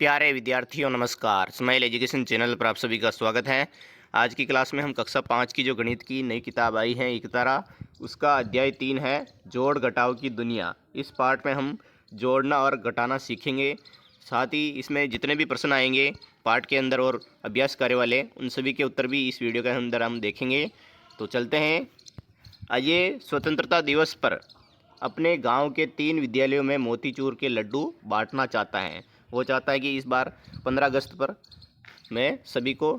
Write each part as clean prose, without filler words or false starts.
प्यारे विद्यार्थियों नमस्कार। स्माइल एजुकेशन चैनल पर आप सभी का स्वागत है। आज की क्लास में हम कक्षा 5 की जो गणित की नई किताब आई है इकतारा, उसका अध्याय 3 है जोड़ घटाव की दुनिया। इस पार्ट में हम जोड़ना और घटाना सीखेंगे। साथ ही इसमें जितने भी प्रश्न आएंगे पार्ट के अंदर और अभ्यास कार्य वाले, उन सभी के उत्तर भी इस वीडियो के अंदर हम देखेंगे। तो चलते हैं। अजय स्वतंत्रता दिवस पर अपने गांव के 3 विद्यालयों में मोतीचूर के लड्डू बांटना चाहता है। वो चाहता है कि इस बार 15 अगस्त पर मैं सभी को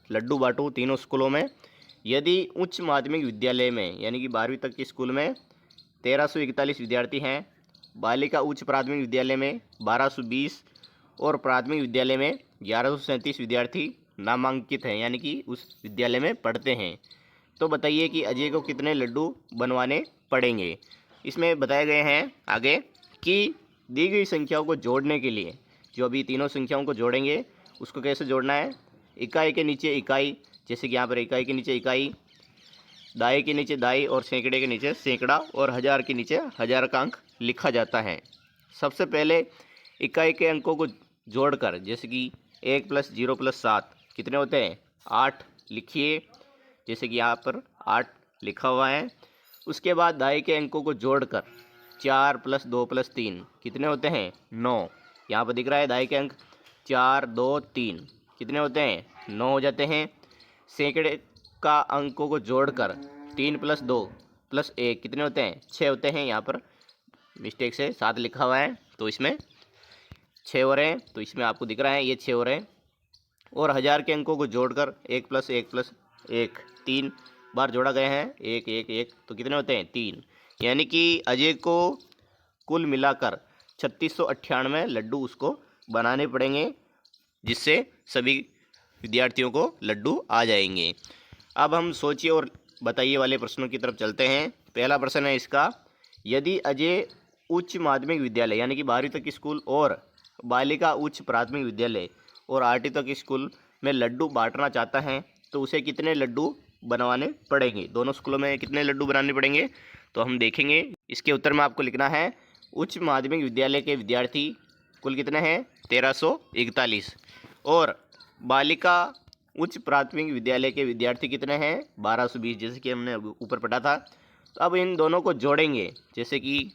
लड्डू बांटूं तीनों स्कूलों में। यदि उच्च माध्यमिक विद्यालय में यानी कि 12वीं तक के स्कूल में 1341 विद्यार्थी हैं, बालिका उच्च प्राथमिक विद्यालय में 1220 और प्राथमिक विद्यालय में 1137 विद्यार्थी नामांकित हैं यानी कि उस विद्यालय में पढ़ते हैं, तो बताइए कि अजय को कितने लड्डू बनवाने पड़ेंगे। इसमें बताए गए हैं आगे कि दी गई संख्याओं को जोड़ने के लिए, जो अभी तीनों संख्याओं को जोड़ेंगे उसको कैसे जोड़ना है। इकाई के नीचे इकाई, जैसे कि यहाँ पर इकाई के नीचे इकाई, दाई के नीचे दाई और सैकड़े के नीचे सैकड़ा और हज़ार के नीचे हज़ार का अंक लिखा जाता है। सबसे पहले इकाई के अंकों को जोड़कर, जैसे कि 1 + 0 + 7 कितने होते हैं 8 लिखिए, जैसे कि यहाँ पर 8 लिखा हुआ है। उसके बाद दाई के अंकों को जोड़कर 4 + 2 + 3 कितने होते हैं 9। यहाँ पर दिख रहा है दाई के अंक 4 2 3 कितने होते हैं 9 हो जाते हैं। सैकड़े का अंकों को जोड़कर 3 + 2 + 1 कितने होते हैं 6 होते हैं। यहाँ पर मिस्टेक से 7 लिखा हुआ है तो इसमें 6 हो रहे हैं, तो इसमें आपको दिख रहा है ये 6 हो रहे हैं। और हज़ार के अंकों को जोड़कर 1 + 1 + 1 3 बार जोड़ा गया है, 1 1 1 तो कितने होते हैं 3। यानी कि अजय को कुल मिलाकर 3698 लड्डू उसको बनाने पड़ेंगे, जिससे सभी विद्यार्थियों को लड्डू आ जाएंगे। अब हम सोचिए और बताइए वाले प्रश्नों की तरफ चलते हैं। पहला प्रश्न है इसका, यदि अजय उच्च माध्यमिक विद्यालय यानी कि 12वीं तक स्कूल और बालिका उच्च प्राथमिक विद्यालय और 8वीं तक स्कूल में लड्डू बांटना चाहता है तो उसे कितने लड्डू बनवाने पड़ेंगे। दोनों स्कूलों में कितने लड्डू बनाने पड़ेंगे तो हम देखेंगे। इसके उत्तर में आपको लिखना है उच्च माध्यमिक विद्यालय के विद्यार्थी कुल कितने हैं 1341 और बालिका उच्च प्राथमिक विद्यालय के विद्यार्थी कितने हैं 1220, जैसे कि हमने ऊपर पढ़ा था। तो अब इन दोनों को जोड़ेंगे, जैसे कि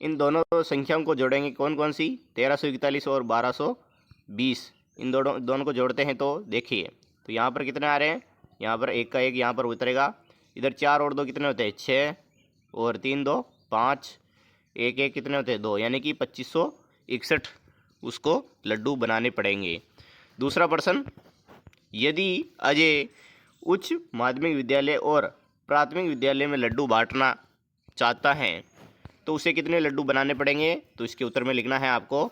इन दोनों संख्याओं को जोड़ेंगे कौन कौन सी 1341 और 1220, इन दोनों को जोड़ते हैं तो देखिए, तो यहाँ पर कितने आ रहे हैं, यहाँ पर 1 का 1 यहाँ पर उतरेगा, इधर 4 और 2 कितने होते हैं 6 और 3 2 5, 1 1 कितने होते हैं 2, यानी कि 2561 उसको लड्डू बनाने पड़ेंगे। दूसरा प्रश्न, यदि अजय उच्च माध्यमिक विद्यालय और प्राथमिक विद्यालय में लड्डू बांटना चाहता है तो उसे कितने लड्डू बनाने पड़ेंगे। तो इसके उत्तर में लिखना है आपको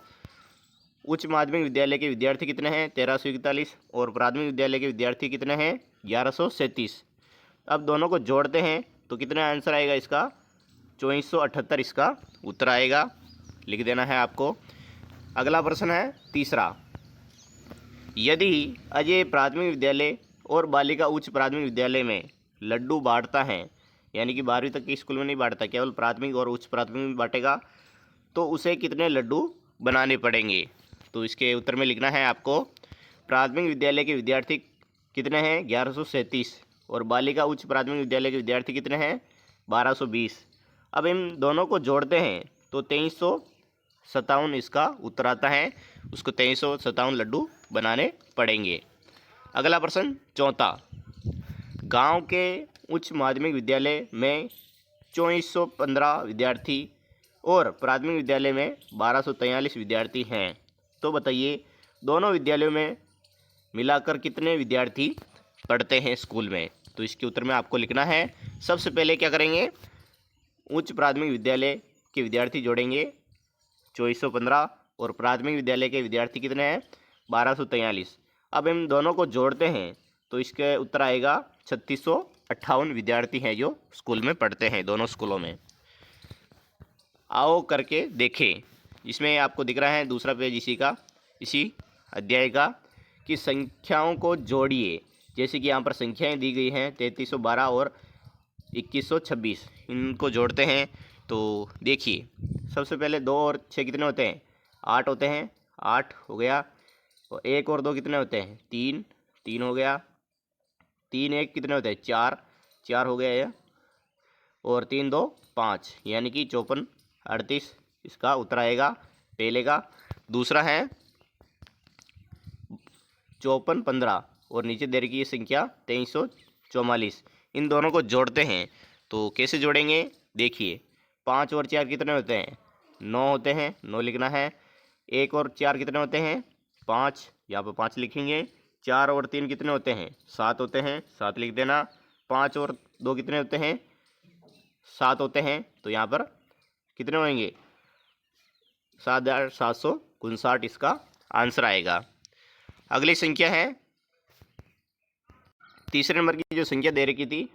उच्च माध्यमिक विद्यालय के विद्यार्थी कितने हैं 1341 और प्राथमिक विद्यालय के विद्यार्थी कितने हैं 1137। अब दोनों को जोड़ते हैं तो कितना आंसर आएगा इसका 2478 इसका उत्तर आएगा, लिख देना है आपको। अगला प्रश्न है तीसरा, यदि अजय प्राथमिक विद्यालय और बालिका उच्च प्राथमिक विद्यालय में लड्डू बांटता है, यानी कि 12वीं तक के स्कूल में नहीं बांटता, केवल प्राथमिक और उच्च प्राथमिक में बांटेगा, तो उसे कितने लड्डू बनाने पड़ेंगे। तो इसके उत्तर में लिखना है आपको प्राथमिक विद्यालय के विद्यार्थी कितने हैं 1137 और बालिका उच्च प्राथमिक विद्यालय के विद्यार्थी कितने हैं 1220। अब इन दोनों को जोड़ते हैं तो 2357 इसका उत्तर आता है, उसको 2357 लड्डू बनाने पड़ेंगे। अगला प्रश्न चौथा, गांव के उच्च माध्यमिक विद्यालय में 2415 विद्यार्थी और प्राथमिक विद्यालय में 1243 विद्यार्थी हैं, तो बताइए दोनों विद्यालयों में मिलाकर कितने विद्यार्थी पढ़ते हैं स्कूल में। तो इसके उत्तर में आपको लिखना है, सबसे पहले क्या करेंगे उच्च प्राथमिक विद्यालय के विद्यार्थी जोड़ेंगे 2415 और प्राथमिक विद्यालय के विद्यार्थी कितने हैं 1243। अब इन दोनों को जोड़ते हैं तो इसके उत्तर आएगा 3658 विद्यार्थी हैं जो स्कूल में पढ़ते हैं दोनों स्कूलों में। आओ करके देखें, इसमें आपको दिख रहा है दूसरा पेज इसी अध्याय का कि संख्याओं को जोड़िए, जैसे कि यहाँ पर संख्याएं दी गई हैं 3312 और 2126, इनको जोड़ते हैं तो देखिए सबसे पहले 2 और 6 कितने होते हैं 8 होते हैं, 8 हो गया। और 1 और 2 कितने होते हैं? 3, 3 हो गया। 3 1 कितने होते हैं? 4, 4 हो गया ये। और 3 2 5, यानी कि 54 38 इसका उत्तर आएगा पहले का। दूसरा है 54 15 और नीचे दे रखी ये संख्या 2344। इन दोनों को जोड़ते हैं तो कैसे जोड़ेंगे? देखिए 5 और 4 कितने होते हैं? 9 होते हैं, 9 लिखना है। 1 और 4 कितने होते हैं? 5, यहाँ पर 5 लिखेंगे। 4 और 3 कितने होते हैं? 7 होते हैं, 7 लिख देना। 5 और 2 कितने होते हैं? 7 होते हैं, तो यहाँ पर कितने होंगे? 7759 इसका आंसर आएगा। अगली संख्या है तीसरे नंबर की जो संख्या दे रखी थी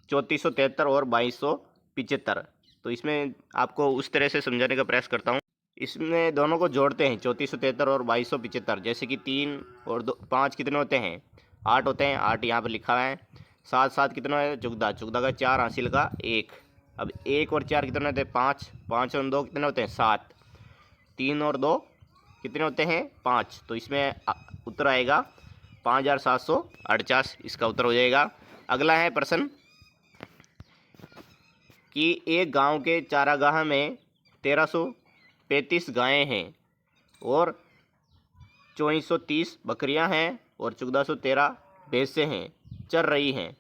3473 और 2275। तो इसमें आपको उस तरह से समझाने का प्रयास करता हूँ। इसमें दोनों को जोड़ते हैं 3473 और 2275। जैसे कि 3 और 2 5 कितने होते हैं? 8 होते हैं, 8 यहाँ पर लिखा है। 7 7 कितना है? 14, 14 का 4 हासिल का 1। अब 1 और 4 कितने होते हैं? 5, 5 और 2 कितने होते हैं? 7। 3 और 2 कितने होते हैं? 5। तो इसमें उत्तर आएगा 5748, इसका उत्तर हो जाएगा। अगला है प्रश्न कि एक गांव के चारागाह में 1335 गायें हैं और 2430 बकरियां हैं और 1413 भैंसें हैं चर रही हैं।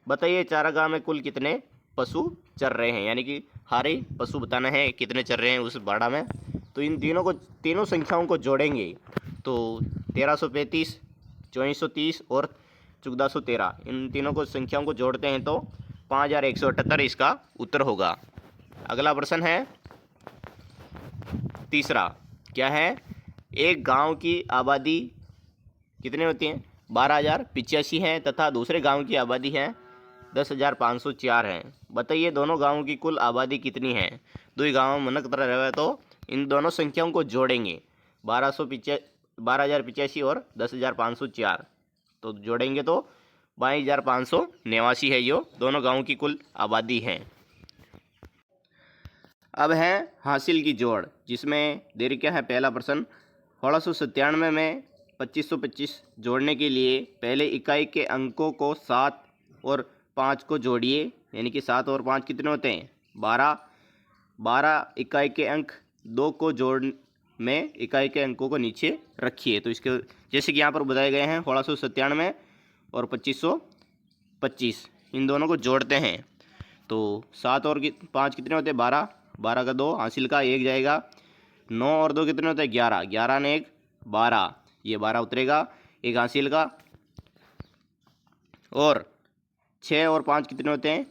बताइए चारागाह में कुल कितने पशु चर रहे हैं? यानी कि हारे पशु बताना है कितने चर रहे हैं उस बाड़ा में। तो इन तीनों संख्याओं को जोड़ेंगे तो 1335, 2430 और 1413, इन तीनों को संख्याओं को जोड़ते हैं तो 5178 इसका उत्तर होगा। अगला प्रश्न है तीसरा, क्या है? एक गांव की आबादी कितनी होती है? 12,085 है तथा दूसरे गांव की आबादी है 10,504 है। बताइए दोनों गांवों की कुल आबादी कितनी है? दो गाँव मनक तरह रहे तो इन दोनों संख्याओं को जोड़ेंगे 12,085 और 10,504। तो जोड़ेंगे तो 22,589 है जो दोनों गांवों की कुल आबादी है। अब है हासिल की जोड़, जिसमें देरी क्या है? पहला प्रश्न 1697 में 2525 जोड़ने के लिए पहले इकाई के अंकों को 7 और 5 को जोड़िए। यानी कि 7 और 5 कितने होते हैं? 12। 12 इकाई के अंक 2 को जोड़ में इकाई के अंकों को नीचे रखिए। तो इसके जैसे कि यहाँ पर बताए गए हैं 1697 और 2525, इन दोनों को जोड़ते हैं तो 7 और 5 कितने होते हैं? 12। 12 का 2 हासिल का 1 जाएगा। 9 और 2 कितने होते हैं? 11। 11 ने 1 12, ये 12 उतरेगा, 1 हासिल का। और 6 और 5 कितने होते हैं?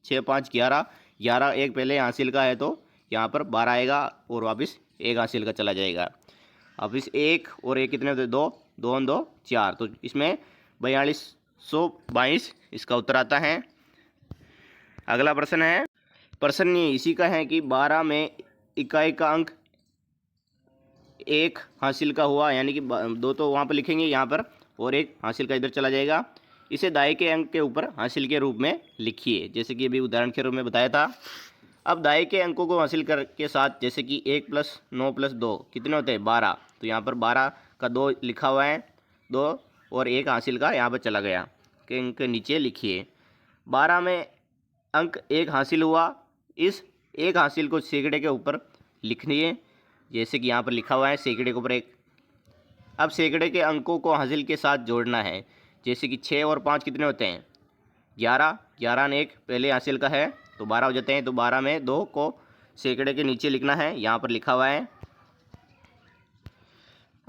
6 5 11। 11 1 पहले हासिल का है तो यहाँ पर 12 आएगा और वापस 1 हासिल का चला जाएगा। वापस 1 और 1 कितने होते हैं? 2, 2 और 2 4। तो इसमें 4222 इसका उत्तर आता है। अगला प्रश्न है, प्रश्न ये इसी का है कि 12 में इकाई का अंक 1 हासिल का हुआ, यानी कि 2 तो वहाँ पर लिखेंगे यहाँ पर और 1 हासिल का इधर चला जाएगा। इसे दाएं के अंक के ऊपर हासिल के रूप में लिखिए, जैसे कि अभी उदाहरण के रूप में बताया था। अब दाएं के अंकों को हासिल कर के साथ, जैसे कि 1 + 9 + 2 कितने होते हैं? 12। तो यहाँ पर 12 का 2 लिखा हुआ है, 2 और 1 हासिल का यहाँ पर चला गया के अंक नीचे लिखिए। 12 में अंक 1 हासिल हुआ, इस 1 हासिल को सैकड़े के ऊपर लिखिए, जैसे कि यहाँ पर लिखा हुआ है सैकड़े के ऊपर 1। अब सैकड़े के अंकों को हासिल के साथ जोड़ना है, जैसे कि 6 और 5 कितने होते हैं? 11। 11 ने 1 पहले हासिल का है तो 12 हो जाते हैं। तो 12 में 2 को सैकड़े के नीचे लिखना है, यहाँ पर लिखा हुआ है।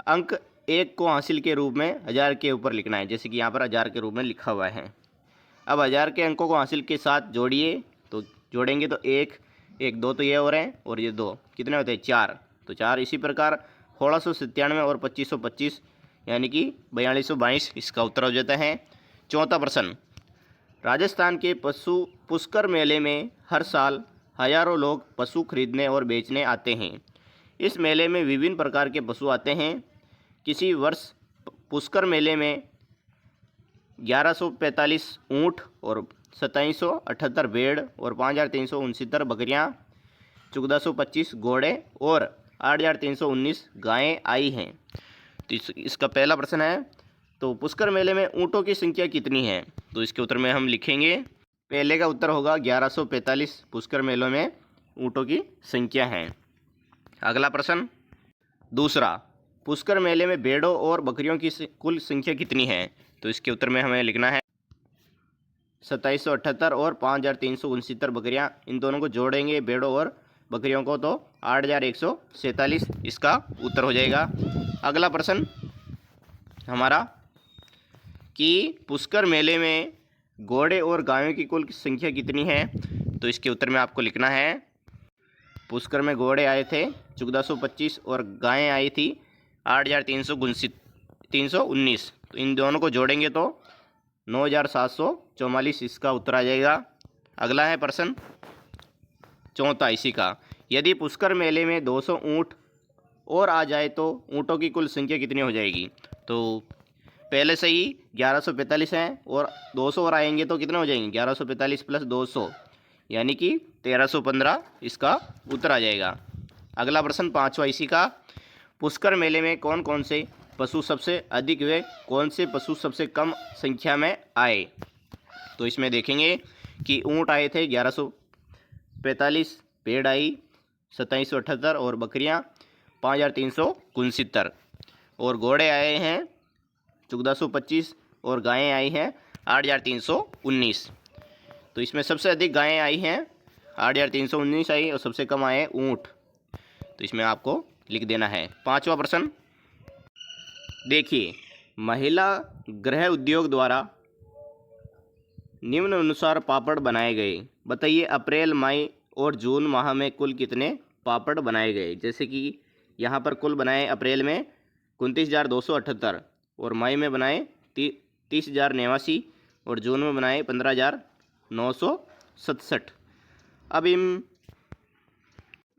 अंक 1 को हासिल के रूप में 1000 के ऊपर लिखना है, जैसे कि यहाँ पर 1000 के रूप में लिखा हुआ है। अब 1000 के अंकों को हासिल के साथ जोड़िए, तो जोड़ेंगे तो 1 1 2 तो ये हो रहे हैं और ये 2 कितने होते हैं? 4। तो 4 इसी प्रकार 1697 और 2525, यानी कि 4222 इसका उत्तर हो जाता है। चौथा प्रश्न, राजस्थान के पशु पुष्कर मेले में हर साल हजारों लोग पशु खरीदने और बेचने आते हैं। इस मेले में विभिन्न प्रकार के पशु आते हैं। किसी वर्ष पुष्कर मेले में 1145 ऊँट और 2778 भेड़ और 5369 बकरियां, 1425 घोड़े और 8,319 गायें आई हैं। तो इसका पहला प्रश्न है, तो पुष्कर मेले में ऊँटों की संख्या कितनी है? तो इसके उत्तर में हम लिखेंगे, पहले का उत्तर होगा 1145 पुष्कर मेलों में ऊँटों की संख्या है। अगला प्रश्न दूसरा, पुष्कर मेले में भेड़ों और बकरियों की कुल संख्या कितनी है? तो इसके उत्तर में हमें लिखना है 2778 और 5369 बकरियां, इन दोनों को जोड़ेंगे भेड़ों और बकरियों को तो 8147 इसका उत्तर हो जाएगा। अगला प्रश्न हमारा कि पुष्कर मेले में घोड़े और गायों की कुल संख्या कितनी है? तो इसके उत्तर में आपको लिखना है, पुष्कर में घोड़े आए थे 1425 और गायें आई थी 8,319। तो इन दोनों को जोड़ेंगे तो 9,744 इसका उत्तर आ जाएगा। अगला है प्रश्न चौथा इसी का, यदि पुष्कर मेले में 200 ऊँट और आ जाए तो ऊँटों की कुल संख्या कितनी हो जाएगी? तो पहले से ही 1145 हैं और 200 और आएंगे तो कितने हो जाएंगे? 1145 प्लस 200 यानी कि 1315 इसका उत्तर आ जाएगा। अगला प्रश्न पाँचवा इसी का, पुष्कर मेले में कौन कौन से पशु सबसे अधिक व कौन से पशु सबसे कम संख्या में आए? तो इसमें देखेंगे कि ऊँट आए थे 1145, भेड़ आई 2778 और बकरियां 5369 और घोड़े आए हैं 1425 और गायें आई हैं 8319। तो इसमें सबसे अधिक गायें आई हैं 8319 आई और सबसे कम आए ऊँट। तो इसमें आपको लिख देना है। पांचवा प्रश्न देखिए, महिला गृह उद्योग द्वारा निम्न अनुसार पापड़ बनाए गए, बताइए अप्रैल, मई और जून माह में कुल कितने पापड़ बनाए गए? जैसे कि यहाँ पर कुल बनाए अप्रैल में 29,278 और मई में बनाए 30,089 और जून में बनाए 15,967।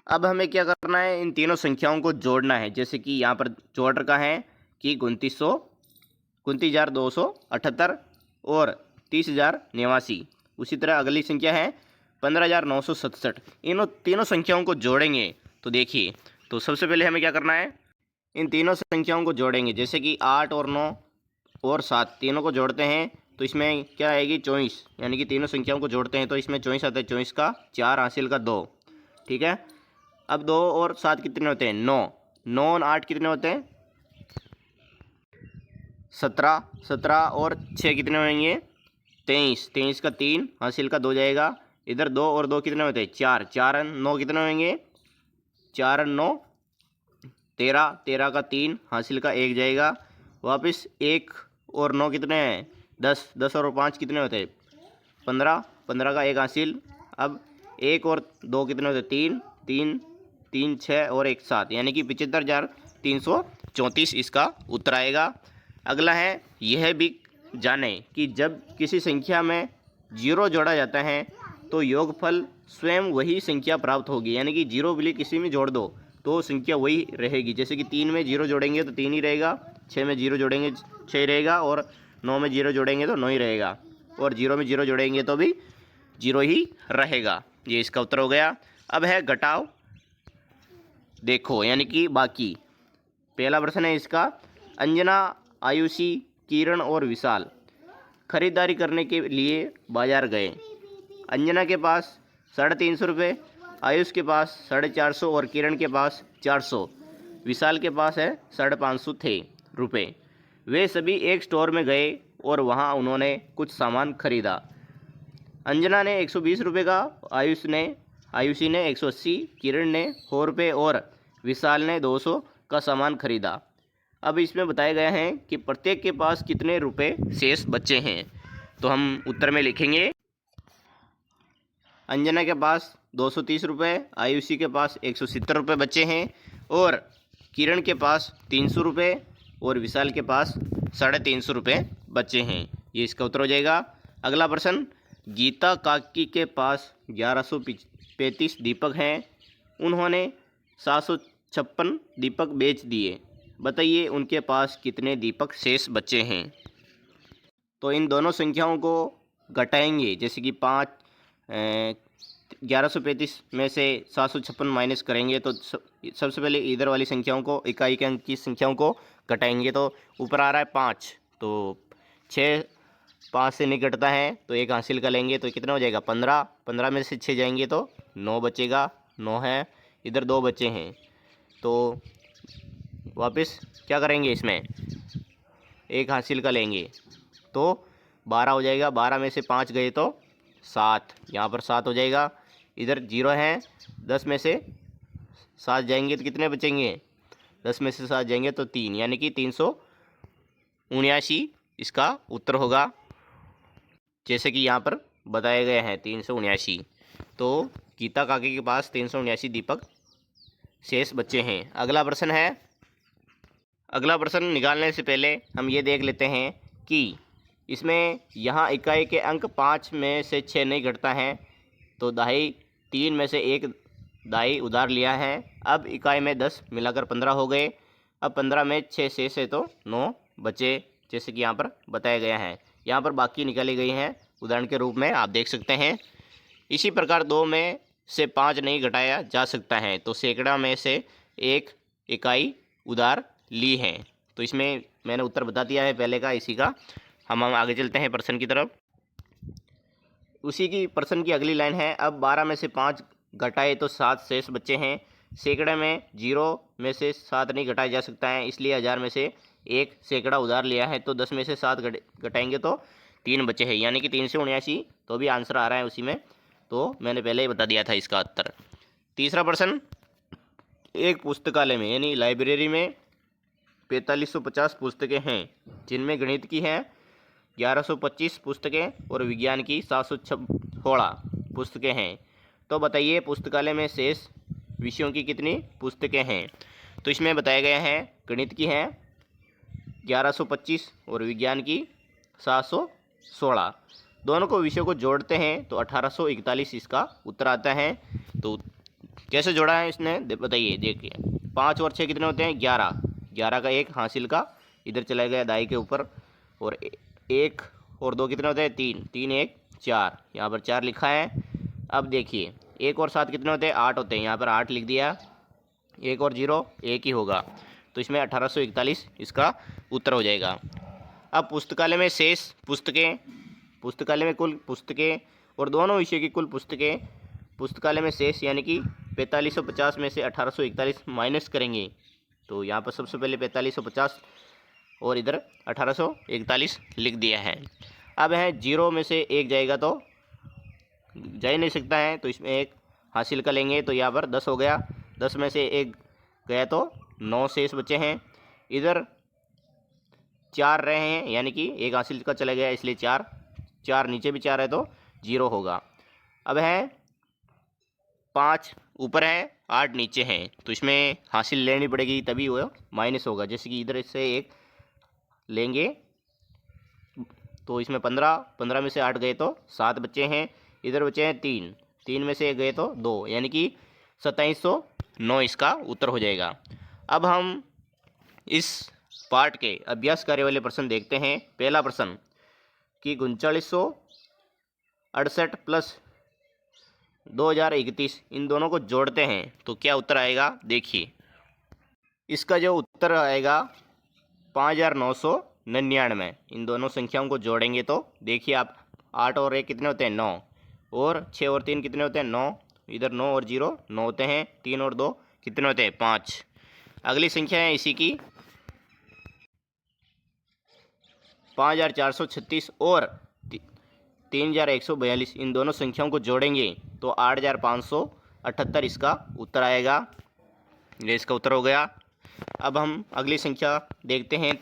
अब हमें क्या करना है, इन तीनों संख्याओं को जोड़ना है। जैसे कि यहाँ पर जोड़ रखा है कि 29,278 और 30,089। उसी तरह अगली संख्या है 15,967। इन तीनों संख्याओं को जोड़ेंगे तो देखिए, तो सबसे पहले हमें क्या करना है, इन तीनों संख्याओं को जोड़ेंगे। जैसे कि 8 और 9 और 7 तीनों को जोड़ते हैं तो इसमें क्या आएगी 24, यानी कि तीनों संख्याओं को जोड़ते हैं तो इसमें 24 आता है। 24 का 4 हासिल का 2, ठीक है। अब 2 और 7 कितने होते हैं? 9। 9 और 8 कितने होते हैं? 17। 17 और 6 कितने होंगे? 23। 23 का 3 हासिल का 2 जाएगा। इधर 2 और 2 कितने होते हैं? 4। 4 और 9 कितने होंगे? 4 और 9 13। 13 का 3 हासिल का 1 जाएगा। वापस 1 और 9 कितने हैं? 10। 10 और 5 कितने होते हैं? 15। 15 का 1 हासिल। अब 1 और 2 कितने होते हैं? 3। 3 3 6 और 1 7, यानी कि 75,334 इसका उत्तर आएगा। अगला है, यह भी जाने कि जब किसी संख्या में 0 जोड़ा जाता है तो योगफल स्वयं वही संख्या प्राप्त होगी। यानी कि 0 भी किसी में जोड़ दो तो संख्या वही रहेगी। जैसे कि 3 में 0 जोड़ेंगे तो 3 ही रहेगा, 6 में 0 जोड़ेंगे 6 ही रहेगा, और 9 में 0 जोड़ेंगे तो 9 ही रहेगा, और 0 में 0 जोड़ेंगे तो भी 0 ही रहेगा। ये इसका उत्तर हो गया। अब है घटाव देखो, यानी कि बाकी। पहला प्रश्न है इसका, अंजना, आयुषी, किरण और विशाल खरीदारी करने के लिए बाजार गए। अंजना के पास 350 रुपये, आयुष के पास 450 और किरण के पास 400, विशाल के पास है 550 थे रुपये। वे सभी एक स्टोर में गए और वहां उन्होंने कुछ सामान खरीदा। अंजना ने 120 रुपये का, आयुषी ने 180, किरण ने 100 रुपये और विशाल ने 200 का सामान खरीदा। अब इसमें बताया गया है कि प्रत्येक के पास कितने रुपए शेष बचे हैं। तो हम उत्तर में लिखेंगे, अंजना के पास 230 रुपये, आयुषी के पास 170 रुपये बचे हैं, और किरण के पास 300 रुपये और विशाल के पास 350 रुपये बचे हैं। ये इसका उत्तर हो जाएगा। अगला प्रश्न, गीता काकी के पास 1135 दीपक हैं, उन्होंने 756 दीपक बेच दिए, बताइए उनके पास कितने दीपक शेष बचे हैं। तो इन दोनों संख्याओं को घटाएंगे। जैसे कि 5 1135 में से 756 माइनस करेंगे तो सबसे पहले इधर वाली संख्याओं को, इकाई के अंक की संख्याओं को घटाएंगे। तो ऊपर आ रहा है 5, तो 6 5 से नहीं घटता है तो एक हासिल कर लेंगे तो कितना हो जाएगा 15। 15 में से 6 जाएंगे तो 9 बचेगा, 9 है। इधर 2 बचे हैं तो वापस क्या करेंगे, इसमें एक हासिल का लेंगे तो 12 हो जाएगा। 12 में से 5 गए तो 7, यहाँ पर 7 हो जाएगा। इधर 0 है, 10 में से 7 जाएंगे तो कितने बचेंगे, 10 में से 7 जाएंगे तो 3, यानी कि 379 इसका उत्तर होगा, जैसे कि यहाँ पर बताया गया है 379। तो गीता काकी के पास 379 दीपक शेष बच्चे हैं। अगला प्रश्न है, अगला प्रश्न निकालने से पहले हम ये देख लेते हैं कि इसमें यहाँ इकाई के अंक 5 में से 6 नहीं घटता है तो दहाई 3 में से 1 दहाई उधार लिया है। अब इकाई में 10 मिलाकर 15 हो गए। अब 15 में 6 शेष है तो 9 बचे, जैसे कि यहाँ पर बताया गया है। यहाँ पर बाकी निकाली गई हैं उदाहरण के रूप में, आप देख सकते हैं। इसी प्रकार 2 में से 5 नहीं घटाया जा सकता है तो सैकड़ा में से 1 इकाई उधार ली है। तो इसमें मैंने उत्तर बता दिया है पहले का, इसी का हम आगे चलते हैं प्रश्न की तरफ। उसी की प्रश्न की अगली लाइन है, अब 12 में से 5 घटाए तो 7 शेष बच्चे हैं। सैकड़े में 0 में से 7 नहीं घटाया जा सकता है, इसलिए 1000 में से 1 सैकड़ा उधार लिया है तो 10 में से 7 घटाएंगे तो 3 बचे हैं, यानी कि 379। तो भी आंसर आ रहा है उसी में, तो मैंने पहले ही बता दिया था इसका उत्तर। तीसरा प्रश्न, एक पुस्तकालय में यानी लाइब्रेरी में 4550 पुस्तकें हैं, जिनमें गणित की हैं 1125 पुस्तकें और विज्ञान की 716 पुस्तकें हैं। तो बताइए पुस्तकालय में शेष विषयों की कितनी पुस्तकें हैं। तो इसमें बताया गया है गणित की हैं 1125 और विज्ञान की 716। दोनों को विषयों को जोड़ते हैं तो 1841 इसका उत्तर आता है। तो कैसे जोड़ा है इसने बताइए, देखिए 5 और 6 कितने होते हैं 11, 11 का 1 हासिल का इधर चला गया दाई के ऊपर, और 1 और 2 कितने होते हैं 3, 3 1 4, यहाँ पर 4 लिखा है। अब देखिए 1 और 7 कितने होते हैं 8 होते हैं, यहाँ पर 8 लिख दिया। 1 और 0 1 ही होगा, तो इसमें 1841 इसका उत्तर हो जाएगा। अब पुस्तकालय में शेष पुस्तकें, पुस्तकालय में कुल पुस्तकें और दोनों विषय की कुल पुस्तकें, पुस्तकालय में शेष यानी कि 4550 में से 1841 माइनस करेंगे तो यहाँ पर सबसे पहले 4550 और इधर 1841 लिख दिया है। अब है 0 में से 1 जाएगा तो जा ही नहीं सकता है, तो इसमें 1 हासिल कर लेंगे तो यहाँ पर 10 हो गया। 10 में से 1 गया तो 9 शेष बचे हैं। इधर 4 रहे हैं यानी कि 1 हासिल का चला गया, इसलिए 4, 4 नीचे भी 4 है तो 0 होगा। अब है 5 ऊपर है 8 नीचे हैं, तो इसमें हासिल लेनी पड़ेगी तभी वो माइनस होगा, जैसे कि इधर से 1 लेंगे तो इसमें 15, 15 में से 8 गए तो 7 बच्चे हैं। इधर बचे हैं 3, 3 में से 1 गए तो 2, यानी कि 2709 इसका उत्तर हो जाएगा। अब हम इस पार्ट के अभ्यास कार्य वाले प्रश्न देखते हैं। पहला प्रश्न कि 3968 प्लस 2031 इन दोनों को जोड़ते हैं तो क्या उत्तर आएगा। देखिए इसका जो उत्तर आएगा 5999। इन दोनों संख्याओं को जोड़ेंगे तो देखिए आप 8 और 1 कितने होते हैं 9, और 6 और 3 कितने होते हैं 9, इधर 9 और 0 9 होते हैं, 3 और 2 कितने होते हैं 5। अगली संख्या है इसी की 5436 और 3142। इन दोनों संख्याओं को जोड़ेंगे तो 8578 इसका उत्तर आएगा। ये इसका उत्तर हो गया। अब हम अगली संख्या देखते हैं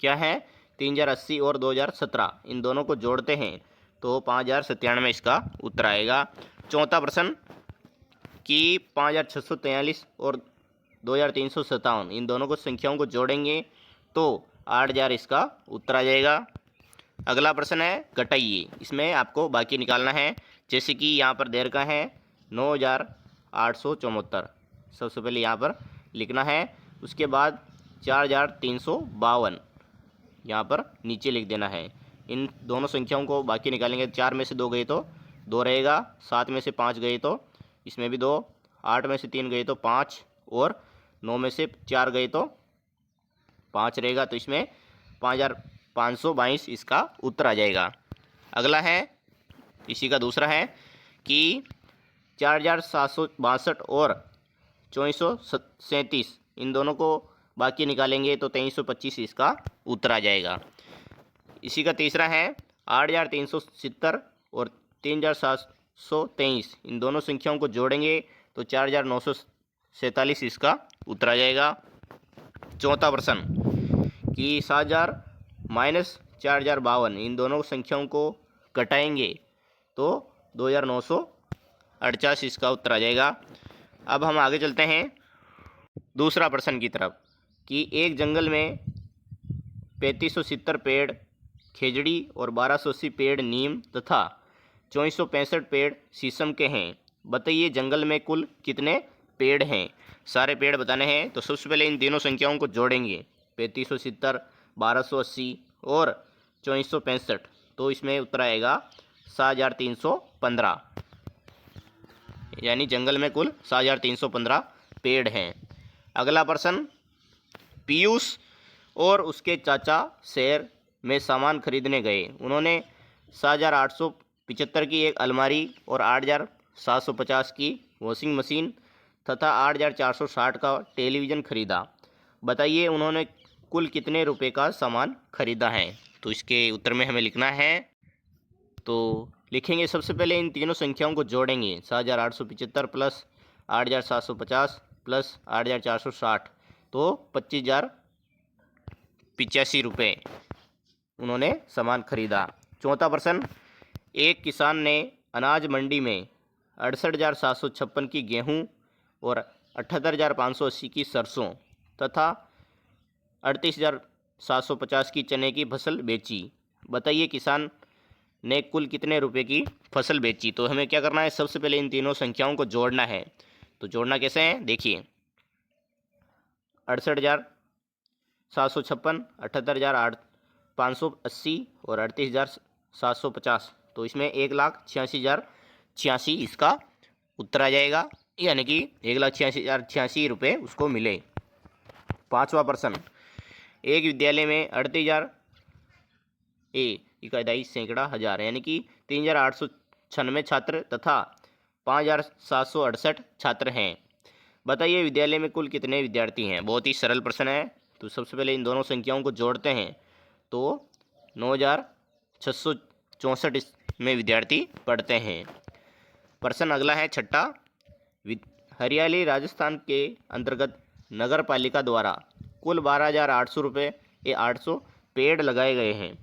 क्या है 3080 और 2017। इन दोनों को जोड़ते हैं तो 5097 इसका उत्तर आएगा। चौथा प्रश्न कि 5643 और 2357 इन दोनों को संख्याओं को जोड़ेंगे तो 8000 इसका उत्तर आ जाएगा। अगला प्रश्न है घटाइए, इसमें आपको बाकी निकालना है, जैसे कि यहाँ पर दे रखा है 9874। सबसे पहले यहाँ पर लिखना है, उसके बाद 4352 यहाँ पर नीचे लिख देना है। इन दोनों संख्याओं को बाकी निकालेंगे, 4 में से 2 गए तो 2 रहेगा, 7 में से 5 गए तो इसमें भी 2, 8 में से 3 गए तो 5 और 9 में से 4 गए तो 5 रहेगा। तो इसमें 5522 इसका उत्तर आ जाएगा। अगला है, इसी का दूसरा है कि 4762 और 2437 इन दोनों को बाकी निकालेंगे तो 2325 इसका उत्तर आ जाएगा। इसी का तीसरा है 8370 और 3723 इन दोनों संख्याओं को जोड़ेंगे तो 4947 इसका उत्तर आ जाएगा। चौथा प्रश्न कि 7000 माइनस 4052 इन दोनों संख्याओं को घटाएंगे तो 2948 इसका उत्तर आ जाएगा। अब हम आगे चलते हैं दूसरा प्रश्न की तरफ कि एक जंगल में 3570 पेड़ खेजड़ी और 1280 पेड़ नीम तथा 2465 पेड़ शीशम के हैं। बताइए जंगल में कुल कितने पेड़ हैं। सारे पेड़ बताने हैं। तो सबसे पहले इन तीनों संख्याओं को जोड़ेंगे, 3570, 1280 और 2465, तो इसमें उत्तर आएगा 7315, यानी जंगल में कुल 7315 पेड़ हैं। अगला प्रश्न, पीयूष और उसके चाचा शहर में सामान खरीदने गए। उन्होंने 7875 की एक अलमारी और 8750 की वॉशिंग मशीन तथा 8460 का टेलीविज़न खरीदा। बताइए उन्होंने कुल कितने रुपए का सामान खरीदा है। तो इसके उत्तर में हमें लिखना है, तो लिखेंगे सबसे पहले इन तीनों संख्याओं को जोड़ेंगे, 7875 प्लस 8750 प्लस 8460, तो 25085 रुपये उन्होंने सामान खरीदा। चौथा प्रश्न, एक किसान ने अनाज मंडी में 68,756 की गेहूं और 78,580 की सरसों तथा 38,750 की चने की फसल बेची। बताइए किसान ने कुल कितने रुपए की फसल बेची। तो हमें क्या करना है, सबसे पहले इन तीनों संख्याओं को जोड़ना है। तो जोड़ना कैसे है, देखिए 68,756, 78,580 और 38,750, तो इसमें 1,86,086 इसका उत्तर आ जाएगा, यानी कि 1,86,086 रुपये उसको मिले। पांचवा प्रश्न, एक विद्यालय में 38,000 इकाई सैकड़ा हजार यानी कि 3,896 छात्र तथा 5,768 छात्र हैं। बताइए विद्यालय में कुल कितने विद्यार्थी हैं। बहुत ही सरल प्रश्न है। तो सबसे पहले इन दोनों संख्याओं को जोड़ते हैं तो 9,664 में विद्यार्थी पढ़ते हैं। प्रश्न अगला है छठा, हरियाली राजस्थान के अंतर्गत नगर पालिका द्वारा कुल 12,800 रुपये 800 पेड़ लगाए गए हैं।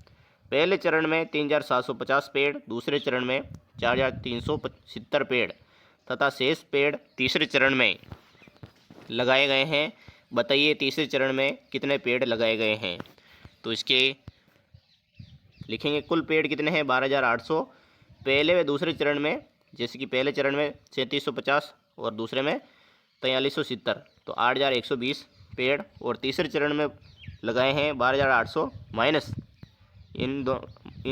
पहले चरण में 3,750 पेड़, दूसरे चरण में 4,370 पेड़ तथा शेष पेड़ तीसरे चरण में लगाए गए हैं। बताइए तीसरे चरण में कितने पेड़ लगाए गए हैं। तो इसके लिखेंगे कुल पेड़ कितने हैं, 12,800। पहले व दूसरे चरण में, जैसे कि पहले चरण में 3,750 और दूसरे में 4,370, तो 8,120 पेड़, और तीसरे चरण में लगाए हैं 12,800 माइनस इन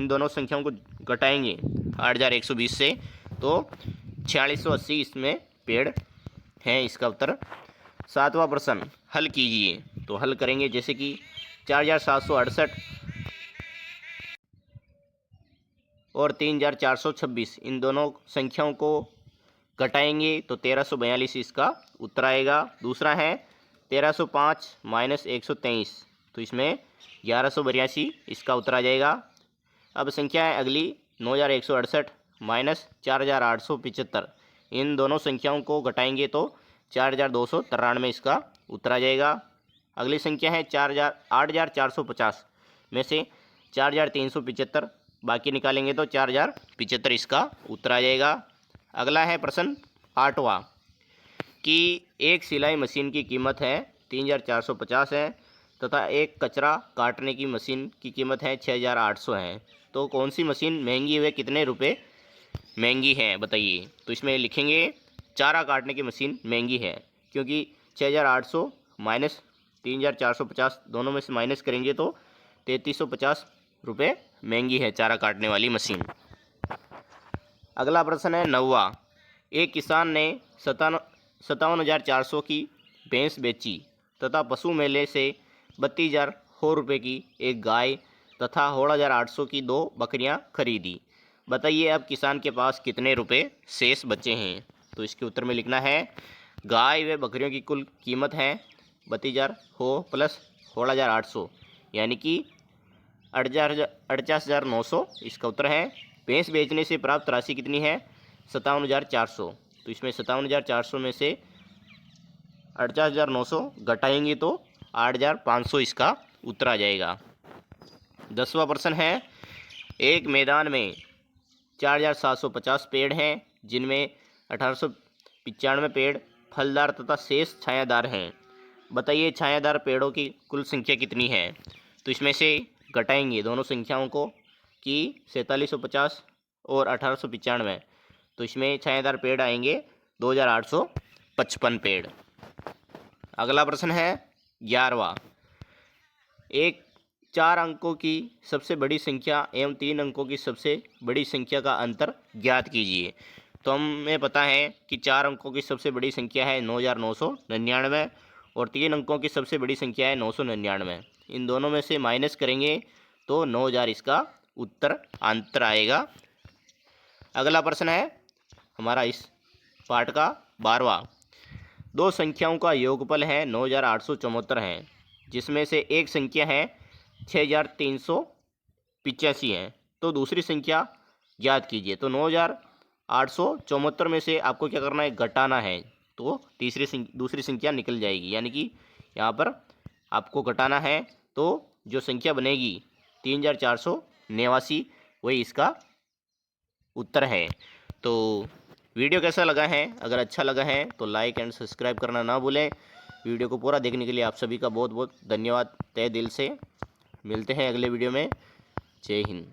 दोनों संख्याओं को घटाएंगे 8,120 से, तो 4,680 इसमें पेड़ हैं। इसका उत्तर। सातवां प्रश्न, हल कीजिए। तो हल करेंगे, जैसे कि 4,768 और 3,426 इन दोनों संख्याओं को घटाएंगे तो 1,342 इसका उत्तर आएगा। दूसरा है 1,305 माइनस 123, तो इसमें 1,182 इसका उत्तर आ जाएगा। अब संख्या है अगली 9,168 माइनस 4,875, इन दोनों संख्याओं को घटाएंगे तो 4,293 इसका उत्तर आ जाएगा। अगली संख्या है 8,450 में से 4,375 बाकी निकालेंगे तो 4,075 इसका उत्तर आ जाएगा। अगला है प्रश्न आठवां कि एक सिलाई मशीन की कीमत है 3,450 है तथा एक कचरा काटने की मशीन की कीमत है 6,800 है। तो कौन सी मशीन महंगी व कितने रुपए महंगी है बताइए। तो इसमें लिखेंगे चारा काटने की मशीन महंगी है, क्योंकि 6,800 माइनस 3,450 दोनों में से माइनस करेंगे तो 3,350 रुपये महंगी है चारा काटने वाली मशीन। अगला प्रश्न है 9वां। एक किसान ने 57,400 की भैंस बेची तथा पशु मेले से 32,000 रुपये की एक गाय तथा 16,800 की 2 बकरियां खरीदी। बताइए अब किसान के पास कितने रुपए शेष बचे हैं। तो इसके उत्तर में लिखना है गाय व बकरियों की कुल कीमत है 32,000 हो प्लस 16,800 यानी कि 48,900 इसका उत्तर है। भैंस बेचने से प्राप्त राशि कितनी है 57,400। तो इसमें 57,400 में से 48,900 घटाएंगे तो 8,500 इसका उत्तर आ जाएगा। 10वां प्रश्न है एक मैदान में 4,750 पेड़ हैं जिनमें 1895 पेड़ फलदार तथा शेष छायादार हैं। बताइए छायादार पेड़ों की कुल संख्या कितनी है। तो इसमें से घटाएंगे दोनों संख्याओं को कि 4,750 और 1895। तो इसमें छायादार पेड़ आएंगे 2,855 पेड़। अगला प्रश्न है 11वां। एक 4 अंकों की सबसे बड़ी संख्या एवं 3 अंकों की सबसे बड़ी संख्या का अंतर ज्ञात कीजिए। तो हमें पता है कि 4 अंकों की सबसे बड़ी संख्या है 9,999 और 3 अंकों की सबसे बड़ी संख्या है 999। इन दोनों में से माइनस करेंगे तो 9,000 इसका उत्तर अंतर आएगा। अगला प्रश्न है हमारा इस पाठ का 12वां। 2 संख्याओं का योगफल है 9,874 है जिसमें से एक संख्या है 6,385 है। तो दूसरी संख्या ज्ञात कीजिए। तो 9,874 में से आपको क्या करना है घटाना है तो दूसरी संख्या निकल जाएगी यानी कि यहाँ पर आपको घटाना है तो जो संख्या बनेगी 3,489 वही इसका उत्तर है। तो वीडियो कैसा लगा है, अगर अच्छा लगा है तो लाइक एंड सब्सक्राइब करना ना भूलें। वीडियो को पूरा देखने के लिए आप सभी का बहुत बहुत धन्यवाद तहे दिल से। मिलते हैं अगले वीडियो में। जय हिंद।